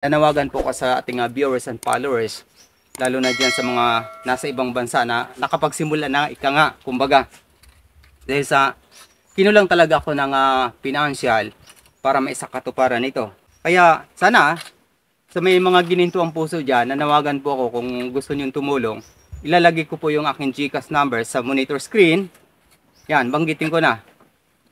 Nanawagan po ko sa ating viewers and followers, lalo na dyan sa mga nasa ibang bansa na nakapagsimula na ika nga, kumbaga. Dahil sa kinulang talaga ako ng financial para maisakatuparan ito. Kaya sana sa may mga gininto ang puso dyan, nanawagan po ako kung gusto nyo tumulong. Ilalagay ko po yung aking GCash number sa monitor screen. Yan, banggitin ko na.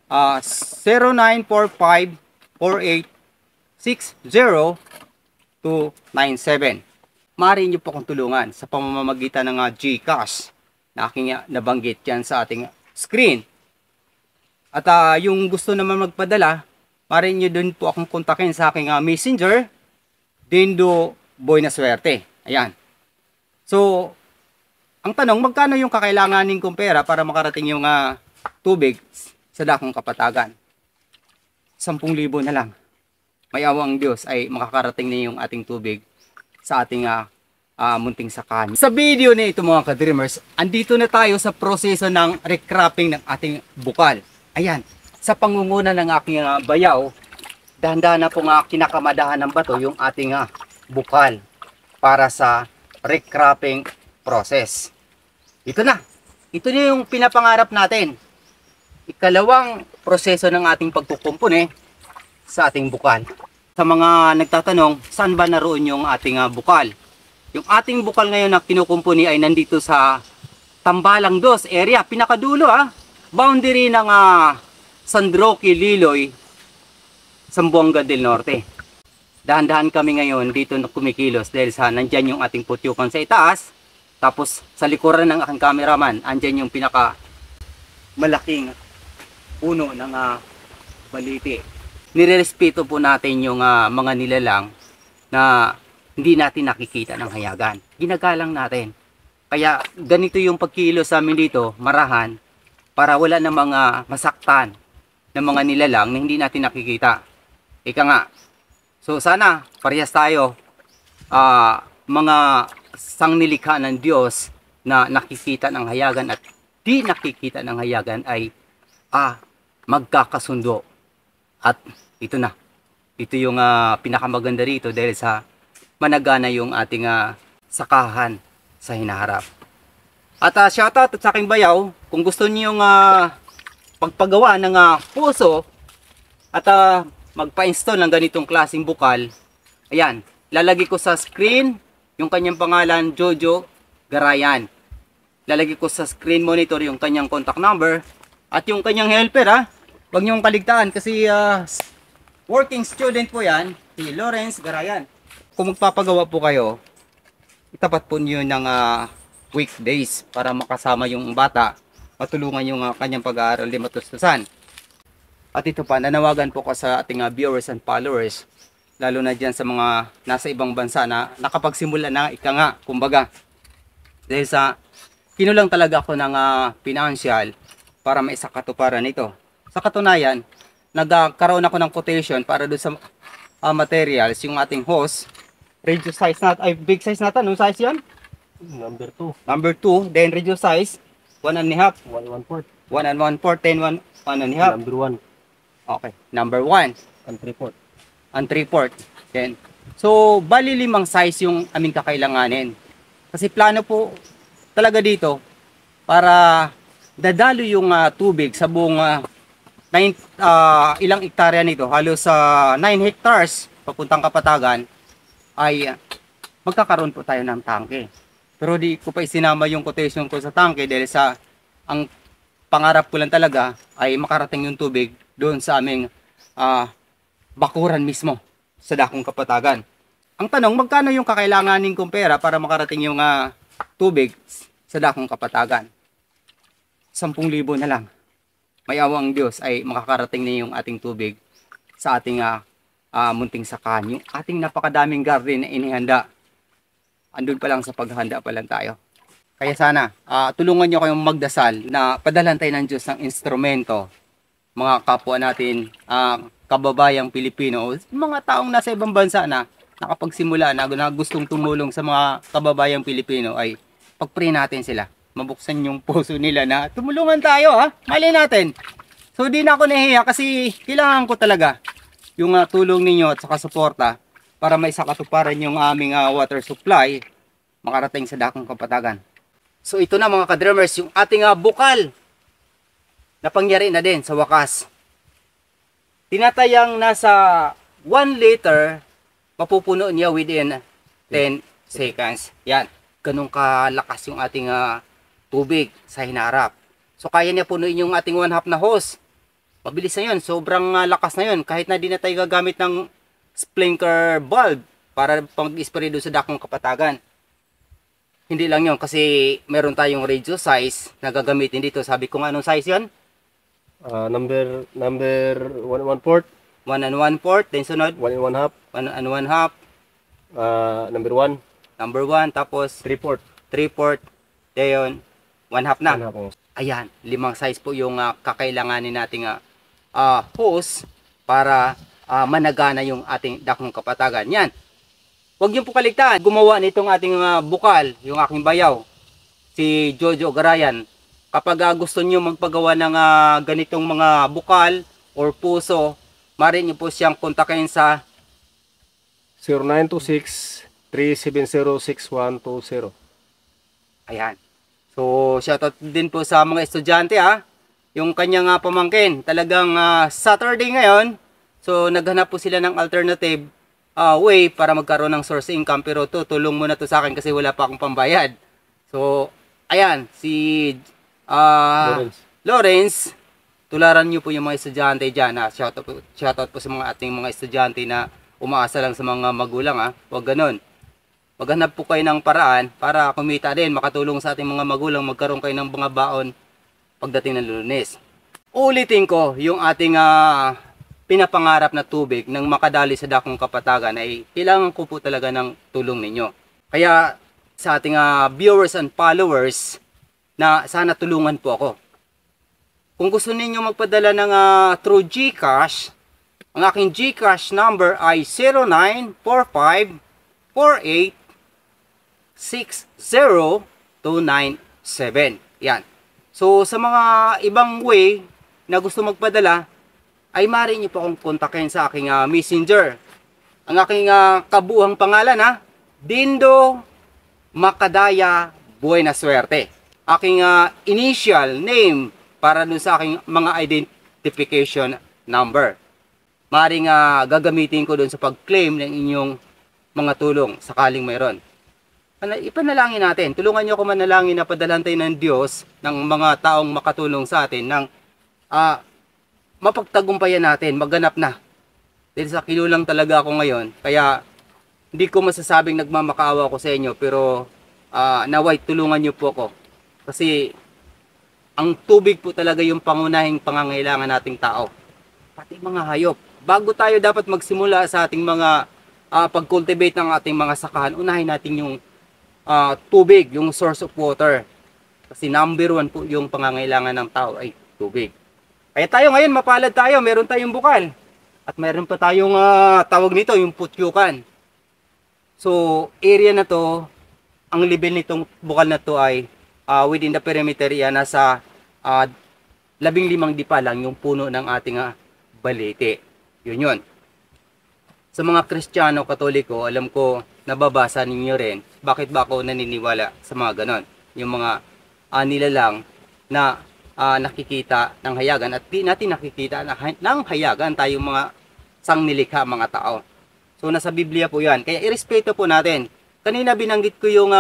0945-4860-297. Maaari nyo po akong tulungan sa pamamagitan ng GCash na aking nabanggit dyan sa ating screen. At yung gusto naman magpadala, maaari nyo din po akong kontakin sa aking messenger, Dindo Boy na Swerte. Ayan. So, ang tanong, magkano yung kakailanganin kong pera para makarating yung tubig sa dakong Kapatagan? 10,000 na lang. May awa ang Diyos ay makakarating na yung ating tubig sa ating munting sakan. Sa video na ito mga ka-dreamers, andito na tayo sa proseso ng recropping ng ating bukal. Ayan, sa pangunguna ng aking bayaw, dahan-dahan na pong kinakamadahan ng bato yung ating bukal para sa recropping process. Ito na yung pinapangarap natin. Ikalawang proseso ng ating pagkukumpune sa ating bukal. Sa mga nagtatanong, saan ba naroon yung ating bukal? Yung ating bukal ngayon na kinukumpuni ay nandito sa Tambalang 2 area, pinakadulo boundary ng San Roque, Liloy, Zamboanga del Norte. Dahan-dahan kami ngayon dito na kumikilos dahil sa nandyan yung ating putyukan sa itaas. Tapos sa likuran ng aking cameraman, andyan yung pinaka malaking puno ng baliti. Nirerespeto po natin yung mga nilalang na hindi natin nakikita ng hayagan. Ginagalang natin. Kaya ganito yung pagkilos sa amin dito, marahan, para wala na mga masaktan ng mga nilalang na hindi natin nakikita. Ika nga. So sana parehas tayo mga sangnilikha ng Diyos na nakikita ng hayagan at di nakikita ng hayagan ay magkakasundo. At ito na. Ito yung pinakamaganda rito dahil sa managana yung ating sakahan sa hinaharap. At shoutout sa aking bayaw, kung gusto niyo pagpagawa ng puso at magpa-install ng ganitong klaseng bukal, ayan, lalagay ko sa screen yung kanyang pangalan, Jojo Garayan. Lalagay ko sa screen monitor yung kanyang contact number at yung kanyang helper. Huwag niyong kaligtaan kasi working student po yan, si Lawrence Garayan. Kung magpapagawa po kayo, itapat po niyo ng weekdays para makasama yung bata, matulungan yung kanyang pag-aaral di matustusan. At ito pa, nanawagan po ko sa ating viewers and followers, lalo na dyan sa mga nasa ibang bansa na nakapagsimula na ika nga, kumbaga. Dahil sa kinulang talaga ako ng financial para maisakatuparan ito. Sa katunayan, nagkaroon ako ng quotation para doon sa materials, yung ating hose, reduce size natin, ay big size natin, anong size yan? Number 2. Number 2, then reduce size, 1 and a half. 1 1/4. 1 and 1/4, 10, 1 and a half. Number 1. Okay, number 1. And 3/4. And 3/4. Then, so, bali 5 size yung aming kakailanganin. Kasi plano po talaga dito para dadalo yung tubig sa buong ilang hektarya nito. Halos 9 hectares papuntang Kapatagan ay magkakaroon po tayo ng tangke. Pero di ko pa isinama yung quotation ko sa tangke dahil sa ang pangarap ko lang talaga ay makarating yung tubig doon sa aming bakuran mismo sa dakong Kapatagan. Ang tanong, magkano yung kakailanganin kong pera para makarating yung tubig sa dakong Kapatagan? 10,000 na lang. May awa ang Diyos ay makakarating na yung ating tubig sa ating munting sakan. Yung ating napakadaming garden na inihanda. Andun pa lang sa paghanda pa lang tayo. Kaya sana, tulungan nyo kayong magdasal na padalan tayo ng Diyos ng instrumento. Mga kapwa natin, kababayang Pilipino, mga taong nasa ibang bansa na nakapagsimula na gustong tumulong sa mga kababayang Pilipino ay pag-pray natin sila. Mabuksan yung puso nila na tumulungan tayo Mali natin. So di na ako nahiya kasi kailangan ko talaga yung tulong ninyo at saka suporta para may sakatuparan yung aming water supply makarating sa dakong kapatagan. So ito na mga ka-dreamers, yung ating bukal na pangyari na din sa wakas. Tinatayang nasa 1 liter, mapupuno niya within 10 seconds. Yan, ganun kalakas yung ating tubig sa hinarap. So kaya niya punuin yung ating 1/2 na hose. Mabilis na yun, sobrang lakas na yun. Kahit na di na tayo gagamit ng sprinkler bulb para pag-spray doon sa dakong kapatagan. Hindi lang yun, kasi meron tayong radio size na gagamitin dito. Sabi ko nga, anong size yun? Number 1/4. 1 1/4, then sunod 1 1/2. 1 1/2. Number 1. Number 1, tapos 3/4. 3/4, then 1/2 na. 1/2. Ayan, 5 size po yung kakailanganin nating hose para managana yung ating dakong kapatagan. Yan. Huwag niyo po kaligtaan, gumawa nitong ating bukal, yung aking bayaw, si Jojo Garayan. Kapag gusto niyo magpagawa ng ganitong mga bukal or puso, maaari niyo po siyang kontakin sa 0926-370-6120. ayan. So, shoutout din po sa mga estudyante yung kanyang pamangkin. Talagang Saturday ngayon, so naghanap po sila ng alternative way para magkaroon ng source income. Pero tulong muna to sa akin kasi wala pa akong pambayad. So, ayan, si Lawrence, tularan nyo po yung mga estudyante dyan. Shoutout po sa mga ating mga estudyante na umaasa lang sa mga magulang. Huwag ganun. Maghanap po kayo ng paraan para kumita din, makatulong sa ating mga magulang, magkaroon kayo ng mga baon pagdating ng Lunes. Ulitin ko, yung ating pinapangarap na tubig nang makadali sa dakong kapatagan ay kailangan ko po talaga ng tulong ninyo. Kaya sa ating viewers and followers, na sana tulungan po ako. Kung gusto ninyo magpadala ng through GCash, ang aking GCash number ay 0945-48-60297. Yan. So, sa mga ibang way na gusto magpadala, ay maaari nyo po akong kontakin sa aking messenger. Ang aking kabuuang pangalan, Dindo Makadaya Buena Suerte. Aking initial name para dun sa aking mga identification number. Maaring gagamitin ko dun sa pag-claim ng inyong mga tulong sakaling mayroon. Ipanalangin natin. Tulungan nyo ako manalangin na padalhan tayo ng Diyos ng mga taong makatulong sa atin ng mapagtagumpayan natin, maganap na. Dahil sa kinulang talaga ako ngayon, kaya hindi ko masasabing nagmamakaawa ako sa inyo, pero naway tulungan nyo po ako. Kasi ang tubig po talaga yung pangunahing pangangailangan nating tao. Pati mga hayop. Bago tayo dapat magsimula sa ating mga pag-cultivate ng ating mga sakahan, unahin natin yung tubig, yung source of water. Kasi number 1 po yung pangangailangan ng tao ay tubig. Kaya tayo ngayon, mapalad tayo, meron tayong bukal. At meron pa tayong tawag nito, yung putyukan. So, area na to, ang level nitong bukal na to ay within the perimeter area, nasa 15 dipa lang yung puno ng ating balete. Yun. Sa mga Kristiyano, Katoliko, alam ko, nababasa ninyo rin, bakit ba ako naniniwala sa mga ganon? Yung mga nilalang na nakikita ng hayagan at di natin nakikita ng hayagan tayong mga sangnilikha, mga tao. So, nasa Biblia po yan. Kaya irespeto po natin. Kanina binanggit ko yung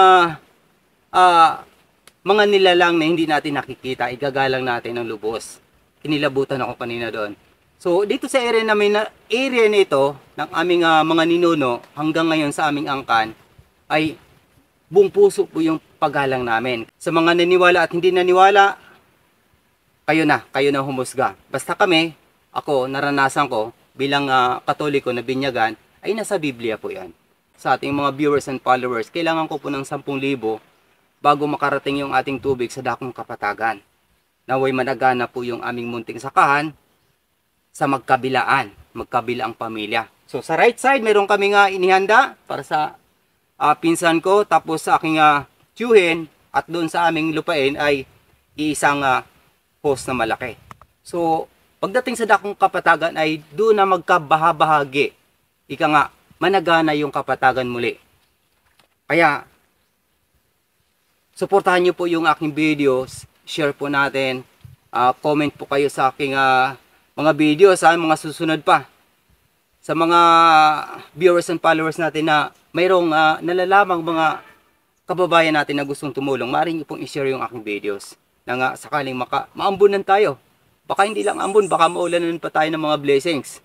mga nilalang na hindi natin nakikita, igagalang natin ng lubos. Kinilabutan ako kanina doon. So, dito sa area namin, area nito ng aming mga ninuno hanggang ngayon sa aming angkan ay buong puso po yung paggalang namin. Sa mga naniwala at hindi naniwala, kayo na humusga. Basta kami, ako, naranasan ko bilang Katoliko na binyagan, ay nasa Biblia po yan. Sa ating mga viewers and followers, kailangan ko po ng 10,000 bago makarating yung ating tubig sa dakong kapatagan. Naway managana po yung aming munting sakahan sa magkabilaang pamilya. So sa right side, meron kami inihanda para sa pinsan ko, tapos sa aking tiyuhin, at doon sa aming lupain ay isang post na malaki. So pagdating sa dakong kapatagan ay doon na magkabahabahagi. Ika nga, managana yung kapatagan muli. Kaya, suportahan niyo po yung aking videos, share po natin, comment po kayo sa aking mga videos, mga susunod pa. Sa mga viewers and followers natin na mayroong nalalamang mga kababayan natin na gustong tumulong, maaari niyo pong i-share yung aking videos na nga sakaling maambunan tayo. Baka hindi lang ambon, baka maulanan pa tayo ng mga blessings.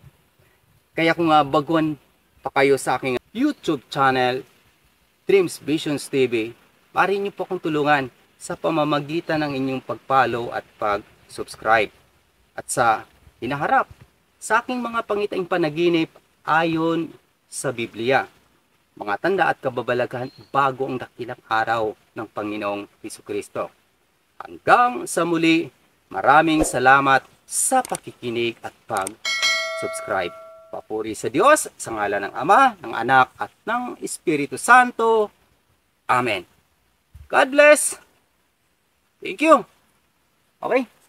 Kaya kung baguhan pa kayo sa aking YouTube channel, Dreams Visions TV, maaari niyo po akong tulungan sa pamamagitan ng inyong pag-follow at pag-subscribe. At sa hinaharap, sa aking mga pangitaing panaginip ayon sa Biblia, mga tanda at kababalaghan bago ang dakilang araw ng Panginoong Hesukristo. Hanggang sa muli, maraming salamat sa pakikinig at pag-subscribe. Papuri sa Diyos, sa ngalan ng Ama, ng Anak, at ng Espiritu Santo. Amen. God bless. Thank you. Okay.